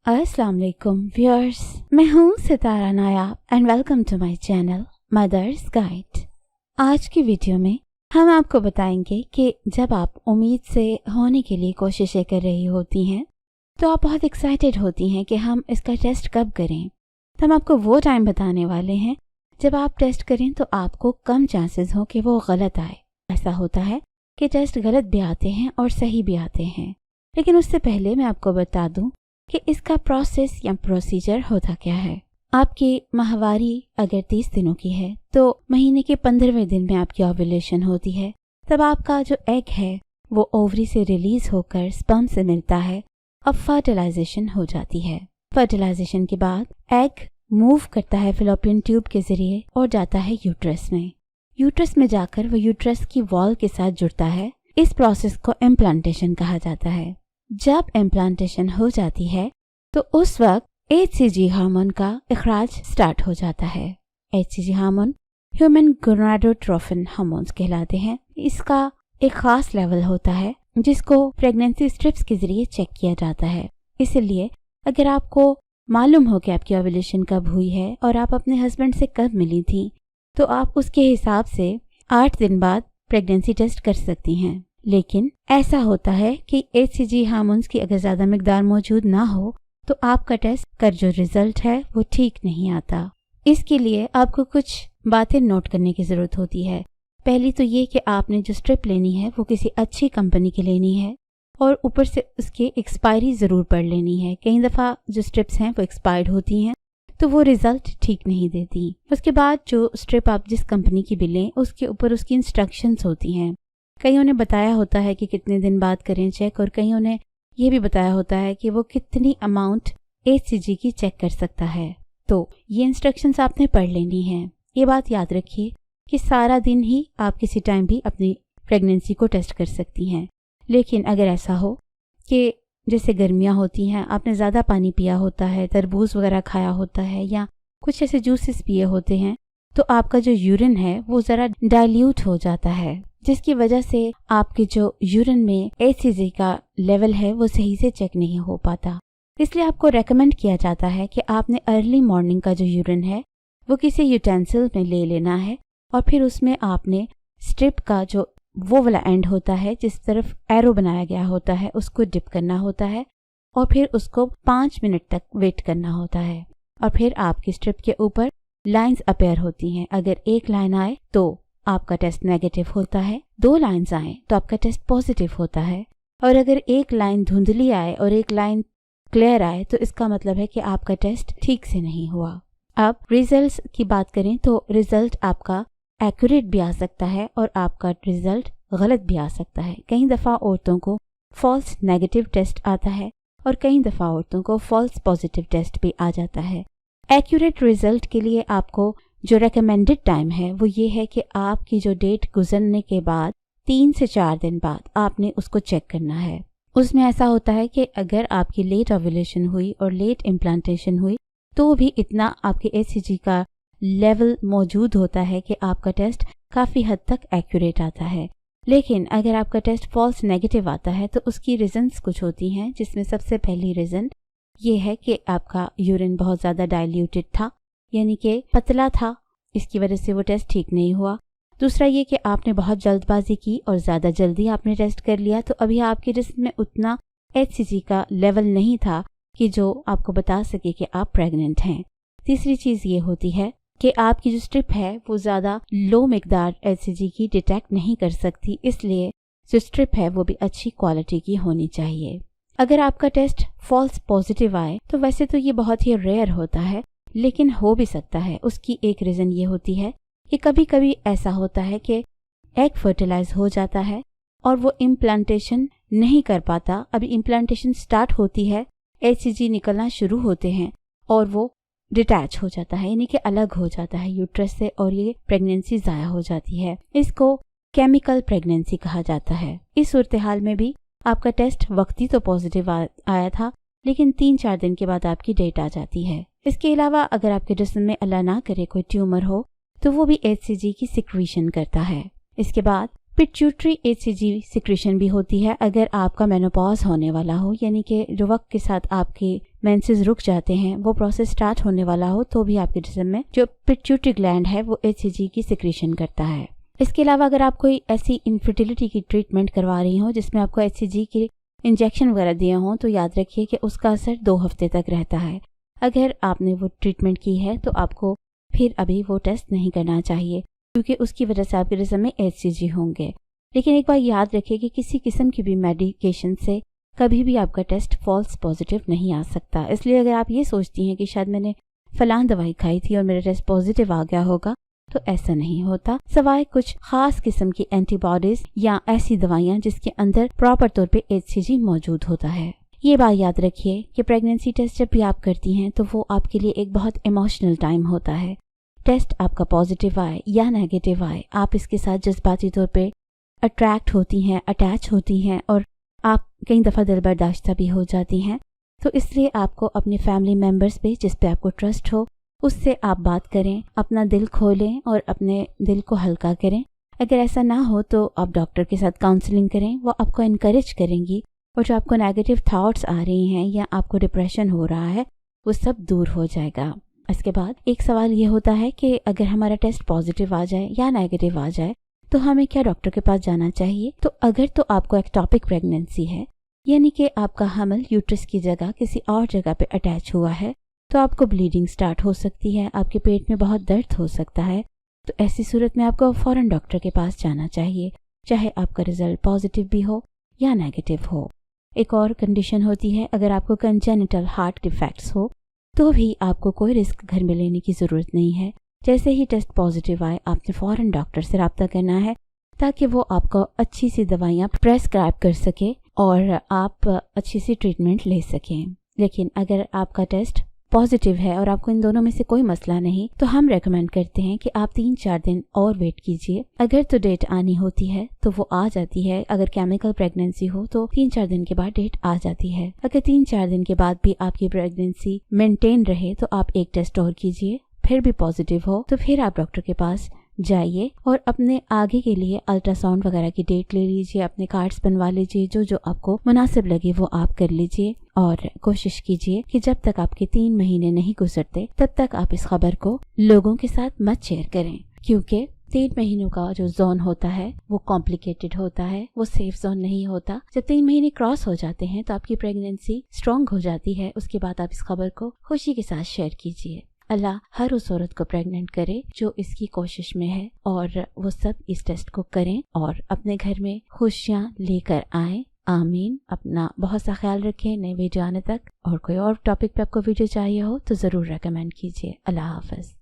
अस्सलाम वालेकुम व्यूअर्स, मैं हूँ Sitara Nayab and welcome to my channel mothers guide. आज की वीडियो में हम आपको बताएंगे कि जब आप उम्मीद से होने के लिए कोशिशें कर रही होती हैं तो आप बहुत एक्साइटेड होती हैं कि हम इसका टेस्ट कब करें। तो हम आपको वो टाइम बताने वाले हैं जब आप टेस्ट करें तो आपको कम चांसेस हो कि वो गलत आए। ऐसा होता है कि टेस्ट गलत भी आते हैं और सही भी आते हैं, लेकिन उससे पहले मैं आपको बता दूं कि इसका प्रोसेस या प्रोसीजर होता क्या है। आपकी माहवारी अगर 30 दिनों की है तो महीने के 15वें दिन में आपकी ओव्यूलेशन होती है। तब आपका जो एग है वो ओवरी से रिलीज होकर स्पर्म से मिलता है। अब फर्टिलाइजेशन हो जाती है। फर्टिलाइजेशन के बाद एग मूव करता है फैलोपियन ट्यूब के जरिए और जाता है यूट्रस में। यूट्रस में जाकर वो यूट्रस की वॉल के साथ जुड़ता है। इस प्रोसेस को इम्प्लांटेशन कहा जाता है। जब इम्प्लांटेशन हो जाती है तो उस वक्त HCG हार्मोन का इखराज स्टार्ट हो जाता है। HCG hormone human gonadotrophin hormones कहलाते हैं। इसका एक खास लेवल होता है जिसको प्रेगनेंसी स्ट्रिप्स के जरिए चेक किया जाता है। इसलिए अगर आपको मालूम हो कि आपकी ओव्यूलेशन कब हुई है और आप अपने हस्बैंड से कब मिली थी तो आप उसके हिसाब से 8 दिन बाद प्रेगनेंसी टेस्ट कर सकती हैं। लेकिन ऐसा होता है कि HCG हार्मोन्स की अगर ज़्यादा मिकदार मौजूद ना हो तो आपका टेस्ट का जो रिजल्ट है वो ठीक नहीं आता। इसके लिए आपको कुछ बातें नोट करने की ज़रूरत होती है। पहली तो ये कि आपने जो स्ट्रिप लेनी है वो किसी अच्छी कंपनी की लेनी है और ऊपर से उसकी एक्सपायरी ज़रूर पढ़ लेनी है। कई दफ़ा जो स्ट्रिप्स हैं वो एक्सपायर्ड होती हैं तो वो रिज़ल्ट ठीक नहीं देती। उसके बाद जो स्ट्रिप आप जिस कंपनी की भी लें उसके ऊपर उसकी इंस्ट्रक्शंस होती हैं। कईयों ने बताया होता है कि कितने दिन बाद करें चेक और कईयों ने ये भी बताया होता है कि वो कितनी अमाउंट HCG की चेक कर सकता है। तो ये इंस्ट्रक्शंस आपने पढ़ लेनी है। ये बात याद रखिए कि सारा दिन ही आप किसी टाइम भी अपनी प्रेगनेंसी को टेस्ट कर सकती हैं। लेकिन अगर ऐसा हो कि जैसे गर्मियाँ होती हैं, आपने ज़्यादा पानी पिया होता है, तरबूज वगैरह खाया होता है या कुछ ऐसे जूसेस पिए होते हैं तो आपका जो यूरिन है वो ज़रा डाइल्यूट हो जाता है, जिसकी वजह से आपके जो यूरिन में HCG का लेवल है वो सही से चेक नहीं हो पाता। इसलिए आपको रेकमेंड किया जाता है कि आपने अर्ली मॉर्निंग का जो यूरिन है वो किसी यूटेंसिल में ले लेना है और फिर उसमें आपने स्ट्रिप का जो वो वाला एंड होता है जिस तरफ एरो बनाया गया होता है उसको डिप करना होता है और फिर उसको 5 मिनट तक वेट करना होता है और फिर आपकी स्ट्रिप के ऊपर लाइंस अपेयर होती हैं। अगर एक लाइन आए तो आपका टेस्ट नेगेटिव होता है, 2 लाइंस आए तो आपका टेस्ट पॉजिटिव होता है और अगर एक लाइन धुंधली आए और एक लाइन क्लियर आए तो इसका मतलब है कि आपका टेस्ट ठीक से नहीं हुआ। अब रिजल्ट्स की बात करें तो रिजल्ट आपका एक्यूरेट भी आ सकता है और आपका रिजल्ट गलत भी आ सकता है। कई दफ़ा औरतों को फॉल्स नेगेटिव टेस्ट आता है और कई दफ़ा औरतों को फॉल्स पॉजिटिव टेस्ट भी आ जाता है। एक्यूरेट रिजल्ट के लिए आपको जो रेकमेंडेड टाइम है वो ये है कि आपकी जो डेट गुजरने के बाद 3 से 4 दिन बाद आपने उसको चेक करना है। उसमें ऐसा होता है कि अगर आपकी लेट ओव्यूलेशन हुई और लेट इम्प्लांटेशन हुई तो भी इतना आपके HCG का लेवल मौजूद होता है कि आपका टेस्ट काफ़ी हद तक एक्यूरेट आता है। लेकिन अगर आपका टेस्ट फॉल्स नेगेटिव आता है तो उसकी रीजंस कुछ होती हैं, जिसमें सबसे पहली रीज़न ये है कि आपका यूरिन बहुत ज़्यादा डाइल्यूटेड था, यानी कि पतला था, इसकी वजह से वो टेस्ट ठीक नहीं हुआ। दूसरा ये कि आपने बहुत जल्दबाजी की और ज़्यादा जल्दी आपने टेस्ट कर लिया तो अभी आपके जिस्म में उतना HCG का लेवल नहीं था कि जो आपको बता सके कि आप प्रेग्नेंट हैं। तीसरी चीज़ ये होती है कि आपकी जो स्ट्रिप है वो ज़्यादा लो मिकदार HCG की डिटेक्ट नहीं कर सकती, इसलिए जो स्ट्रिप है वो भी अच्छी क्वालिटी की होनी चाहिए। अगर आपका टेस्ट फॉल्स पॉजिटिव आए तो वैसे तो ये बहुत ही रेयर होता है, लेकिन हो भी सकता है। उसकी एक रीज़न ये होती है कि कभी कभी ऐसा होता है कि एग फर्टिलाइज हो जाता है और वो इम्प्लांटेशन नहीं कर पाता। अभी इम्प्लांटेशन स्टार्ट होती है, HCG निकलना शुरू होते हैं और वो डिटैच हो जाता है, यानी कि अलग हो जाता है यूट्रस से और ये प्रेगनेंसी ज़ाया हो जाती है। इसको केमिकल प्रेगनेंसी कहा जाता है। इस सूरत हाल में भी आपका टेस्ट वक्ती तो पॉजिटिव आया था, लेकिन 3-4 दिन के बाद आपकी डेट आ जाती है। इसके अलावा अगर आपके जिस्म में अल्लाह ना करे कोई ट्यूमर हो तो वो भी HCG की सिक्रीशन करता है। इसके बाद पिट्यूटरी HCG सिक्रेशन भी होती है अगर आपका मेनोपॉज होने वाला हो, यानी कि जो वक्त के साथ आपके मेंसेस रुक जाते हैं, वो प्रोसेस स्टार्ट होने वाला हो, तो भी आपके जिस्म में जो पिट्यूटरी ग्लैंड है वो HCG की सिक्रेशन करता है। इसके अलावा अगर आप कोई ऐसी इनफर्टिलिटी की ट्रीटमेंट करवा रही हो जिसमें आपको HCG के इंजेक्शन वगैरह दिए हों, तो याद रखिए कि उसका असर 2 हफ्ते तक रहता है। अगर आपने वो ट्रीटमेंट की है तो आपको फिर अभी वो टेस्ट नहीं करना चाहिए, क्योंकि उसकी वजह से आपके जिस्म में HCG होंगे। लेकिन एक बार याद रखिए कि किसी किस्म की भी मेडिकेशन से कभी भी आपका टेस्ट फॉल्स पॉजिटिव नहीं आ सकता। इसलिए अगर आप ये सोचती हैं कि शायद मैंने फलां दवाई खाई थी और मेरा टेस्ट पॉजिटिव आ गया होगा, तो ऐसा नहीं होता, सिवाय कुछ खास किस्म की एंटीबॉडीज या ऐसी दवाइयां जिसके अंदर प्रॉपर तौर पे HCG मौजूद होता है। ये बात याद रखिए कि प्रेगनेंसी टेस्ट जब भी आप करती हैं तो वो आपके लिए एक बहुत इमोशनल टाइम होता है। टेस्ट आपका पॉजिटिव आए या नेगेटिव आए, आप इसके साथ जज्बाती तौर पे अट्रैक्ट होती हैं, अटैच होती हैं और आप कई दफ़ा दिल बर्दाश्ता भी हो जाती हैं। तो इसलिए आपको अपने फैमिली मेम्बर्स पे, जिस पे आपको ट्रस्ट हो, उससे आप बात करें, अपना दिल खोलें और अपने दिल को हल्का करें। अगर ऐसा ना हो तो आप डॉक्टर के साथ काउंसलिंग करें, वो आपको इनकरेज करेंगी और जो आपको नेगेटिव थॉट्स आ रही हैं या आपको डिप्रेशन हो रहा है वो सब दूर हो जाएगा। इसके बाद एक सवाल ये होता है कि अगर हमारा टेस्ट पॉजिटिव आ जाए या नेगेटिव आ जाए तो हमें क्या डॉक्टर के पास जाना चाहिए। तो अगर तो आपको एक्टोपिक प्रेगनेंसी है, यानी कि आपका हमल यूट्रस की जगह किसी और जगह पे अटैच हुआ है, तो आपको ब्लीडिंग स्टार्ट हो सकती है, आपके पेट में बहुत दर्द हो सकता है। तो ऐसी सूरत में आपको फौरन डॉक्टर के पास जाना चाहिए, चाहे आपका रिजल्ट पॉजिटिव भी हो या नेगेटिव हो। एक और कंडीशन होती है, अगर आपको कंजेनिटल हार्ट डिफेक्ट्स हो तो भी आपको कोई रिस्क घर में लेने की ज़रूरत नहीं है। जैसे ही टेस्ट पॉजिटिव आए आपने फ़ौरन डॉक्टर से रब्ता करना है ताकि वो आपको अच्छी सी दवाइयाँ प्रेस्क्राइब कर सके और आप अच्छी सी ट्रीटमेंट ले सकें। लेकिन अगर आपका टेस्ट पॉजिटिव है और आपको इन दोनों में से कोई मसला नहीं, तो हम रेकमेंड करते हैं कि आप 3-4 दिन और वेट कीजिए। अगर तो डेट आनी होती है तो वो आ जाती है। अगर केमिकल प्रेगनेंसी हो तो 3-4 दिन के बाद डेट आ जाती है। अगर 3-4 दिन के बाद भी आपकी प्रेगनेंसी मेंटेन रहे तो आप एक टेस्ट और कीजिए, फिर भी पॉजिटिव हो तो फिर आप डॉक्टर के पास जाइए और अपने आगे के लिए अल्ट्रासाउंड वगैरह की डेट ले लीजिए, अपने कार्ड्स बनवा लीजिए, जो जो आपको मुनासिब लगे वो आप कर लीजिए। और कोशिश कीजिए कि जब तक आपके 3 महीने नहीं गुजरते तब तक आप इस खबर को लोगों के साथ मत शेयर करें, क्योंकि 3 महीनों का जो जोन होता है वो कॉम्प्लिकेटेड होता है, वो सेफ जोन नहीं होता। जब 3 महीने क्रॉस हो जाते हैं तो आपकी प्रेगनेंसी स्ट्रॉन्ग हो जाती है। उसके बाद आप इस खबर को खुशी के साथ शेयर कीजिए। अल्लाह हर उस औरत को प्रेग्नेंट करे जो इसकी कोशिश में है और वो सब इस टेस्ट को करें और अपने घर में खुशियाँ लेकर आएं। आमीन। अपना बहुत सा ख्याल रखें नए वीडियो आने तक। और कोई और टॉपिक पे आपको वीडियो चाहिए हो तो ज़रूर रेकमेंड कीजिए। अल्लाह हाफ़िज़।